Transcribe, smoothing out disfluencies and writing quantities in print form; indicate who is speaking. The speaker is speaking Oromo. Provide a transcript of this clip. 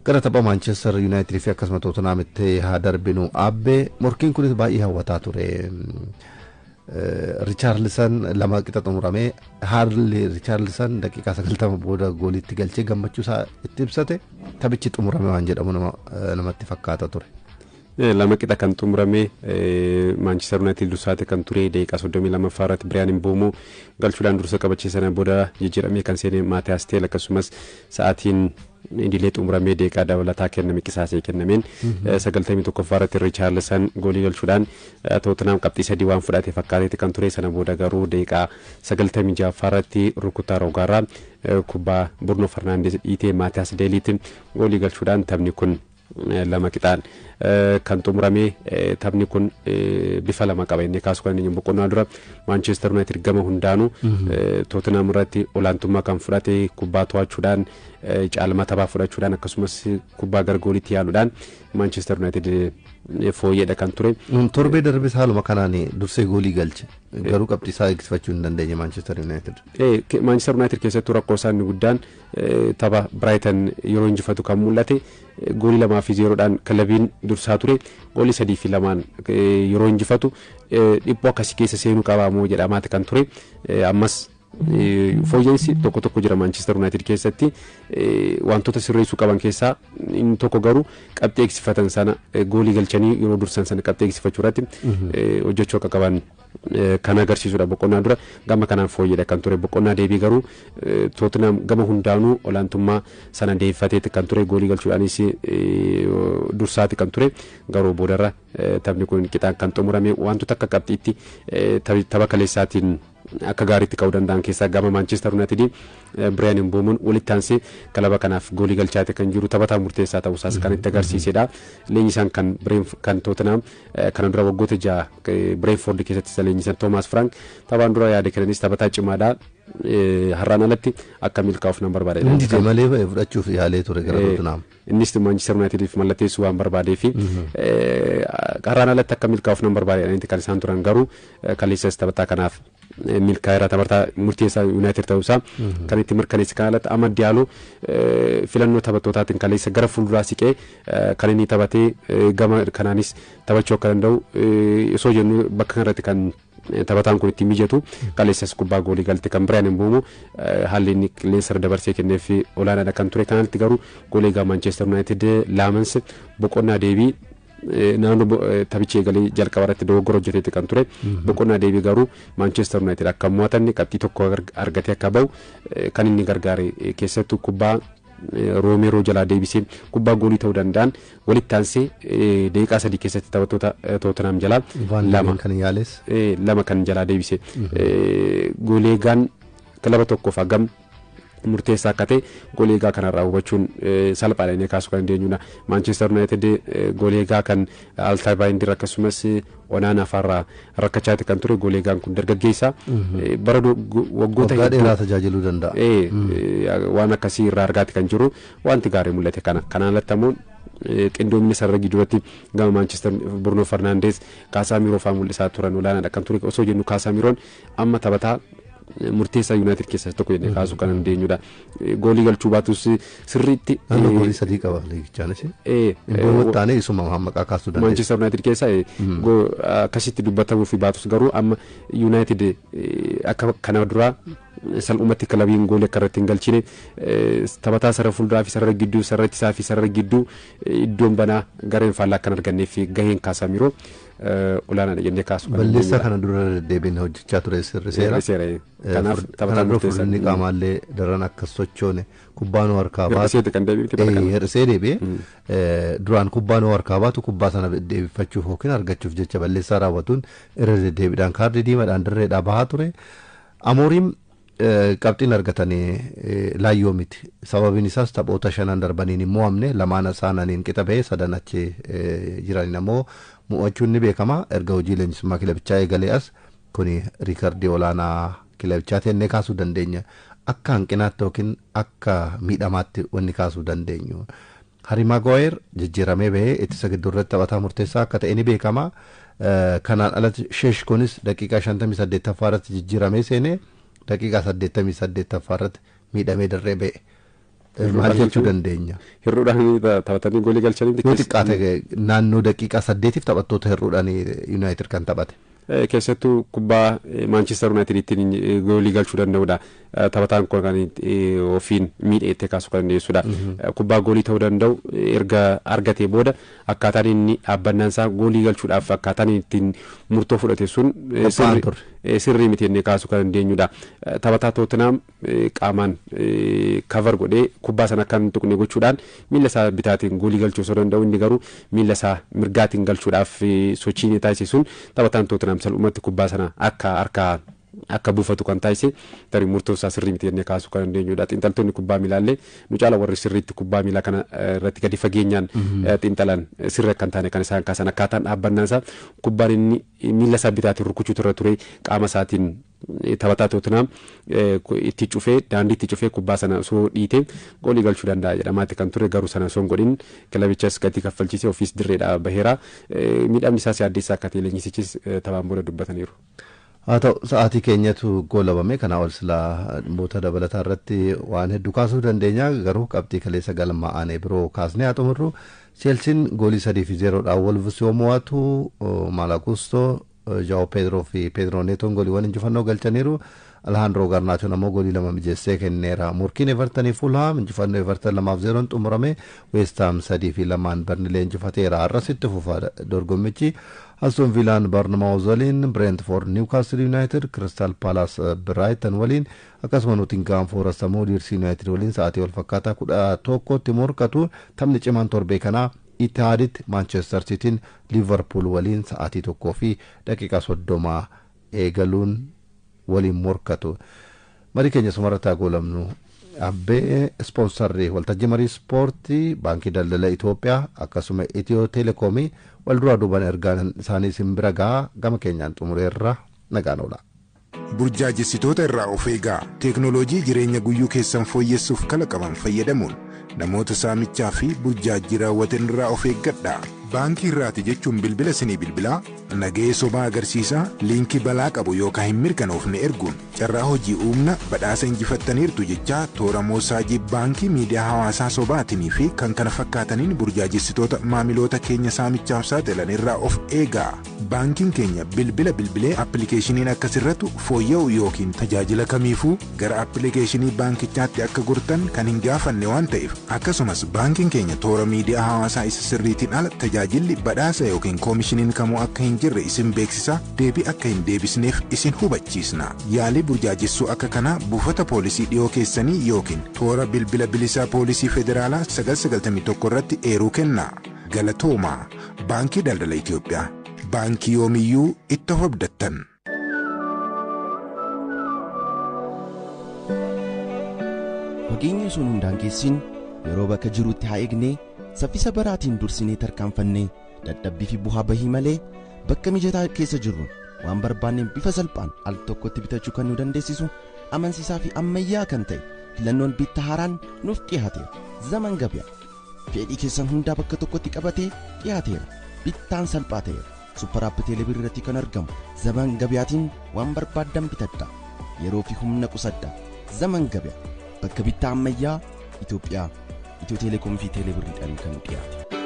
Speaker 1: Gara tapha Manchester United fi akkasuma Tottenham itti haa darbinu abbe morkiin kunis baay'ee hawwataa ture. Richarlison lama qixa xumurame Harley Richarlison daqiiqaa 90 booda goolitti galchee gammachuu isaa itti ibsate taphichi xumurame waan jedhamu namatti fakkaata ture.
Speaker 2: Lama qixa kan xumurame Manchester United dursaate kan ture daqiiqaa 32 faaratti Brian Mbeumo galchuudhaan dursa qabachiisan booda jijjiiramee kan seene Matthias Tel akkasumas sa'aatiin indilee xumuramee daqiiqaa dabalataa kenname qisaasee kennameen 91 faaratti Richarlison goolii galchuudhaan Tottenham qabxii 3 waan fudhate fakkaatee kan ture sana booda garuu daqiiqaa 96 faaratti rukutaa rogaarraa kubbaa Bruno Fernandes dhiitee Matthias Deliitiin goolii galchuudhaan taphni kun lama qixaan kan xumuramee taphni kun bifa lama qaba inni kaasu kan inni boqonnaa dura Manchester United gama hundaanuu Tottenham irratti olaantummaa kan fudhate kubbaa to'achuudhaan caalmaa taphaa fudhachuudhaan akkasumas kubbaa gargoolitti yaaluudhaan Manchester United fooyyedha kan ture.
Speaker 1: Torbee darbes haaluma kanaan dursee goolii galche garuu qabxii isaa eegsifachuu hin dandeenye Manchester United.
Speaker 2: Manchester United keessattuu rakkoo isaanii guddaan tapha Brighton yeroo injifatu kan mul'ate goolii 2-0dhaan kilabiin dursaa ture goolii 3-2 yeroo injifatu dhibboo akkasii keessa seenuu qabaamoo jedhamaati kan ture ammas fooyyeensi tokko jira Manchester United keessatti wantoota sirreessuu qaban keessaa inni tokko garuu qabxii eegsifatan sana goolii galchanii yeroo dursan sana qabxii eegsifachuu irratti hojjechuu akka qaban kan agarsiisudha boqonnaa dura gama kanaan fooyyedha kan ture boqonnaa deebii garuu Tottenham gama hundaanuu olaantummaa sana deeffateetti kan ture goolii galchuudhaanis dursaati kan ture garuu boodarra taphni kun qixaan kan xumurame wantoota akka qabxiitti tapha kaleessaatiin akka gaariitti ka'uu danda'an keessaa gama Manchester United Brian Mbeumo walitti aansee kilaba kanaaf goolii galchaate kan jiru taphataa murteessaa ta'uu isaas kan itti agarsiisedha. Leenjisaan kan Tottenham kana dura waggoota 6 Brentford keessatti leenjisan Thomas Frank taphaan dura yaada kennanis taphataa cimaadha. Har'aan alatti akka milkaa'uuf nan barbaada.
Speaker 1: Inni malee fudhachuuf yaalee ture gara Tottenham.
Speaker 2: Innis Manchester United mallatteessuu waan barbaadee fi har'aan alatti akka milkaa'uuf nan barbaada kan isaan turan garuu kaleessas taphataa kanaaf milkaa'eera taphataa murteessaa United ta'uusaa kan itti mirkaneesse kan alatti Amad Diallo filannoo taphattootaatiin kaleessa gara fuulduraa siqee kan inni taphatee gama kanaanis taphachuu akka danda'u osoo jennu bakka kanarratti kan taphataan kun itti mijatu kaleessas kubbaa goolii galte kan Brian Mbeumo haalli inni qilleensa dabarsee kenneef olaanaadha kan ture kanatti garuu goolii gaa Manchester United laamans boqonnaa deebii naannoo taphichi eegalee jalqaba irratti dogoggora hojjeteetti kan ture boqonnaa deebii garuu Manchester United akka mo'atanni qabxii tokko argatee akka ba'u kan inni gargaare keessattuu kubbaa Romero jalaa deebisee kubbaa goolii ta'uu danda'an walitti aansee daqiiqaa 3 keessatti taphattoota Tottenham jalaa lama kan jalaa deebisee gooleegaan kilaba tokkoof hagam murteessaa akka ta'e gooleegaa kanarraa hubachuun salphaadha inni kaasuu kan dandeenyudha. Manchester United gooleegaa kan Altavaindir akkasumas Onana afaarraa rakkachaati kan ture gooleegaan kun dargaggeessa bara waggoota
Speaker 1: dheeraa tajaajiluu danda'a.
Speaker 2: Waan akkasii irraa argaati kan jiru wanti gaarii mul'ate kanaan alatti ammoo qindoomina sarara giduratti gama Manchester Bruno Fernandes Casemiro fa'aa mul'isaa turan olaanaadha kan ture osoo jennu Casemiroon amma taphataa murteessaa United keessatti tokko jennee kaasuu kan dandeenyudha. Goolii galchuu baatus sirriitti
Speaker 1: goolii 3 qaba leegichaanis Mbeumotaane isuma maqaa kaasuu dandeenya.
Speaker 2: Manchester United keessa akkasitti dubbatamuu fi baatus garuu amma United akka kana duraa salphumatti kilabiin goolii akka irratti hin galchine taphataa sarara fuulduraa fi sarara gidduu sarara ittisaa fi sarara gidduu iddoon banaa gareen faallaa kan arganneef gaheen Casemiro olaanaadha jennee kaasuu kan dandeenyudha.
Speaker 1: Balleessaa kana dura deebiin hojjechaa ture sirri seera.
Speaker 2: Kanaaf taphataa murteessaa
Speaker 1: inni qaamaallee daran akka sochoone kubbaanoo harkaa baatu hir'isee deebi'ee duraan kubbaanoo harkaa baatu kubbaa sana deebifachuuf yookiin argachuuf jecha balleessaa raawwatuun irra deddeebiidhaan kaardii diimaadhaan dirreedhaa bahaa ture. Amooriin qabxiin argatanii laayyoo miti sababiin isaas taphoota 5 darbaniin hin mo'amne lamaan isaaniin qixa ba'ee sadan achi jiraniin ammoo mo'achuun ni beekama erga hojii leenjisummaa kilabichaa eegalee as kuni riikardii olaanaa kilabichaa ta'ee kaasuu dandeenya akka hanqinaatti yookiin akka miidhamaatti wanni kaasuu dandeenyu. Harry Maguire jijjiiramee bahee ittisa gidduurratti taphataa murteessaa akka ta'e ni beekama. Kanaan alatti Sheshkonis daqiiqaa 58 irratti jijjiiramee seenee daqiiqaa 88 irratti miidhamee darree ba'e. maal jechuu dandeenya.
Speaker 2: Hir'uudhaan taphatanii goolii galchanii
Speaker 1: yoo xiqqaate naannoo daqiiqaa 8tiif taphattoota hir'uudhaan United kan taphate.
Speaker 2: Keessattuu kubbaa Manchester United ittiin goolii galchuu danda'udha. Taphataan kun kan ofiin miidheettee kaasuu kan dandeessudha. Kubbaa goolii ta'uu danda'u erga argatee booda akkaataan inni dhaabbannaan isaa goolii galchuudhaaf akkaataan ittiin murtoo fudhate sun sirrii miti jennee kaasuu kan dandeenyudha. Taphataa Tottenham qaamaan cover godhee kubbaa sana akka hin tuqne gochuudhaan miila isaa bitaatiin goolii galchuu osoo danda'u inni garuu miila isaa mirgaatiin galchuudhaaf sochii ni taasisuun taphataan Tottenham salphumatti kubbaa sana akka buufatu kan taasise tarii murtoo isaa sirrii miti jennee kaasuu kan dandeenyudha. Xiinxaltoonni kubbaa miilaallee nu caala warri sirriitti kubbaa miilaa kana irratti gadi fageenyaan xiinxalan sirrii kan taane kan isaan kaasan akkaataan dhaabbannaan isaa kubbaan inni miila isaa bitaatiin rukuchuu irra ture qaama isaatiin taphataa Tottenham itti cufee daandii itti cufee kubbaa sana osoo dhiite goolii galchuu danda'a jedhamaatti kan ture garuu sana osoo hin godhin kilabichas gatii kaffalchiisee ofiis dirreedhaa baheera. Miidhamni isaas yaaddeessaa akka ta'e leenjisichis taphaan booda dubbataniiru.
Speaker 1: haa ta'u sa'aatii keenyatu goolabame kana ol silaa dhimmoota dabalataa irratti waan hedduu kaasuu dandeenya garuu qabxii kaleessa galmaa'anii biroo kaasnee haa xumurru Chelsean goolii 3-0 Wolves yoo mo'atu Malagusto Joao Pedro fi Pedro Neto gooliiwwan injifannoo galchaniiru. Alejandro Garnacho ammoo goolii 2 mijeessee kenneera. Murkiin Everton Fulham injifannoo Everton 2-0 xumurame. West Ham 3-2 Burnley injifateera. Arrasitti fufa dorgommichi. Aston Villa Bournemouth waliin, Brentford Newcastle United, Crystal Palace Brighton waliin, akkasuma Nottingham Forest Leeds United waliin sa'aatii wal fakkaataa 11tti morkatu. Taphni cimaan torbee kana Etihad Manchester City Liverpool waliin sa'aatii 1 fi daqiiqaa 30 eegaluun waliin morkatu. Marii keenya sumarrataa goolamnu abbee sponsorri waltajjii marii ispoortii baankii daldala Itoophiyaa akkasuma Itiyoo Telekoomii wal duraa duubaan ergaan isaanii simbira gaa gama keenyaan xumureerra nagaan oola.
Speaker 3: Burjaajessitoota irraa of eegaa teeknooloojii jireenya guyyuu keessan fooyyessuuf kalaqaman fayyadamuun namoota saamichaa fi burjaajii raawwatan irraa of eeggadhaa. Baankii irraati jechuun bilbila isinii bilbilaa nagahee sobaa agarsiisaa liinkii balaa qabu yookaan hin mirkanoofne erguun carraa hojii uumna badhaasa injifattaniirtu jechaa toora moosaajii baankii miidiyaa hawaasaa sobaatinii fi kan kana fakkaataniin burjaajessitoota maamiloota keenya saamichaaf saaxilan irraa of eegaa. Baankiin keenya bilbila bilbilee appilikeeshiniin akkasirrattu fooyya'u yookiin tajaajila kamiifuu gara appilikeeshinii baankichaatti akka gurtan kan hin gaafanne waan ta'eef akkasumas baankiin keenya toora miidiyaa hawaasaa isa sirriitiin ala tajaajilli badhaasa yookiin koomishiniin kamuu akka hin jirre isin beeksisa deebii akka hin deebisneef isin hubachiisna. Yaalii burjaajessuu akka kanaa buufata poolisii dhiyoo keessanii yookiin toora bilbila bilisaa poolisii federaalaa 991 irratti eeruu kennaa. Galatoomaa. Baankii Daldala Itoophiyaa. Baankii yoomiyyuu itti hobdattan.
Speaker 4: Fageenya sun hundaan keessin yeroo bakka jirutti haa eegnee saffisa baraatiin dursinee tarkaanfannee dadhabbii fi bu'aa bahii malee bakka mijataa keessa jirru waan barbaanneen bifa salphaan al tokkotti bitachuu kan nu dandeessisu amansiisaa fi ammayyaa kan ta'e filannoon bittaa haaraan nuuf dhiyaateera. Zaman Gabiyaa fedhii keessan hundaa bakka tokkotti qabatee dhiyaateera. Bittaan salphaa ta'eera. Supperaappii Teeleebirrii irratti kan argamu Zaman Gabiyaatiin waan barbaaddan bitadhaa. Yeroo fi humna qusadhaa. Zaman Gabiyaa bakka bittaa ammayyaa Itoophiyaa. Itiyoo Telekoom fi Teeleebirriidhaan kan dhiyaate.